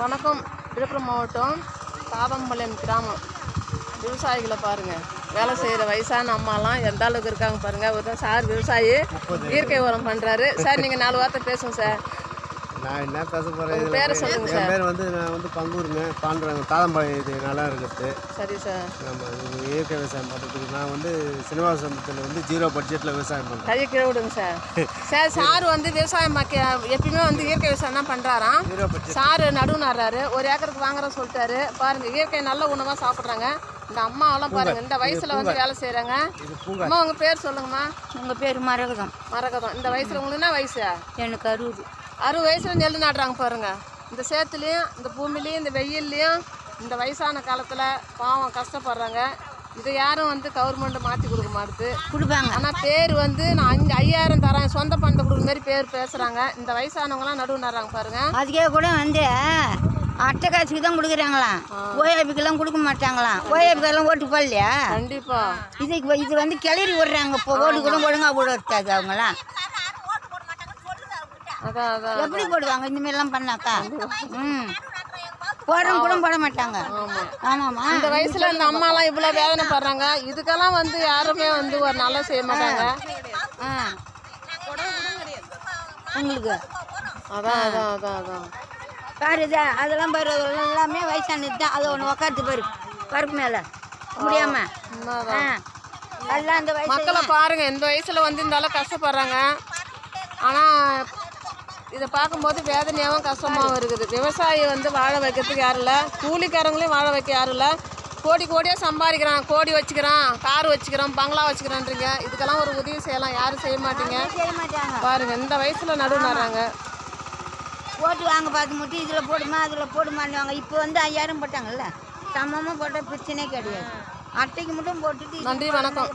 வணக்கம். விழுப்புரம் மாவட்டம் தாதம்பாளையம் கிராமம் விவசாயிகளை பாருங்கள். வேலை செய்கிற வயசான அம்மாலாம் எந்த அளவுக்கு இருக்காங்க பாருங்கள். ஒரு சார் விவசாயி இயற்கை உரம் பண்ணுறாரு. சார் நீங்கள் 4 வார்த்தை பேசுங்க சார். நான் என்ன பேச போகிறேன், பேரை சொல்லுங்கள் சார். என் பேர் நான் பங்கூருங்க, பாண்டுறாங்க, தாதம்பாளையம். இது நல்லா இருக்குது. சரி சார். நம்ம இயற்கை விவசாயம் பண்ணுறதுக்கு நான் சினிமாசனத்தில் 0 பட்ஜெட்டில் விவசாயம் பண்ணுறேன். கையை கீழே விடுங்க சார். சார் விவசாயம் எப்பயுமே இயற்கை விவசாயம் தான் பண்ணுறாராம். சார் நடுவு நடுறாரு. 1 ஏக்கருக்கு வாங்குறோம் சொல்லிட்டாரு. பாருங்கள், இயற்கை நல்ல உணவாக சாப்பிட்றாங்க. இந்த அம்மாவெல்லாம் பாருங்கள், இந்த வயசில் வேலை செய்கிறாங்க. அம்மா உங்கள் பேர் சொல்லுங்கம்மா. உங்கள் பேர் மரகதம். மரகதம். இந்த வயசில் உங்களுக்கு என்ன வயசு? எனக்கு 60 வயசில் நெல் நடுறாங்க பாருங்கள். இந்த சேத்துலேயும் இந்த பூமிலையும் இந்த வெயில்லையும் இந்த வயசான காலத்தில் பாவம் கஷ்டப்படுறாங்க. இதை யாரும் கவர்மெண்ட் மாற்றி கொடுக்க மாட்டுது, கொடுப்பாங்க. ஆனால் பேர் நான் 5000 தரேன், சொந்த பணத்தை கொடுக்குற மாதிரி பேர் பேசுகிறாங்க. இந்த வயசானவங்களாம் நடுவு நடுறாங்க பாருங்கள். அதுக்கே கூட அட்டை காசுக்கு தான் கொடுக்குறாங்களாம். ஓஏபிக்கெல்லாம் கொடுக்க மாட்டாங்களாம். ஓஏபிக்கெல்லாம் ஓட்டு போடலையா? கண்டிப்பாக. இது கிளறி விடுறாங்க. இப்போ ஓட்டு கூட ஒழுங்காக போட வச்சாது. அவங்களாம் எப்படி போடுவாங்க இந்த மாதிரிலாம் பண்ணாக்கா? போடுறவங்க கூட போட மாட்டாங்க. ஆமாம்மா. இந்த வயசுல இந்த அம்மாலாம் இவ்வளோ வேதனைப்படுறாங்க. இதுக்கெல்லாம் யாருமே ஒரு நல்லா செய்ய மாட்டாங்க. உங்களுக்கு அதான் அதான் அதான் அதான் பாருதா, அதெல்லாம் பாரு, எல்லாமே வயசானது தான். அதை ஒன்று உக்காந்து பாரு, பருப்பு மேலே முடியாம எல்லாம் அந்த வயசு. மக்களை பாருங்க, இந்த வயசுல இந்த அளவு கஷ்டப்படுறாங்க. ஆனால் இதை பார்க்கும்போது வேதனையாகவும் கஷ்டமாகவும் இருக்குது. விவசாயி வாழ வைக்கிறதுக்கு யாரும் இல்லை, கூலிக்காரங்களையும் வாழ வைக்க யாரும் இல்லை. கோடியாக சம்பாதிக்கிறான், கோடி வச்சுக்கிறான், கார் வச்சுக்கிறான், பங்களா வச்சுக்கிறான்றீங்க. இதுக்கெல்லாம் ஒரு உதவி செய்யலாம், யாரும் செய்ய மாட்டீங்க. பாருங்க, இந்த வயசுல நடுவு நடுறாங்க. ஓட்டு வாங்க பார்த்து மட்டும் இதில் போடுமா அதில் போடுமான்னுவாங்க. இப்போ 5000 போட்டாங்கல்ல, சமமாக போட்டால் பிரச்சனையே கிடையாது. அட்டைக்கு மட்டும் போட்டுட்டு. நன்றி, வணக்கம்.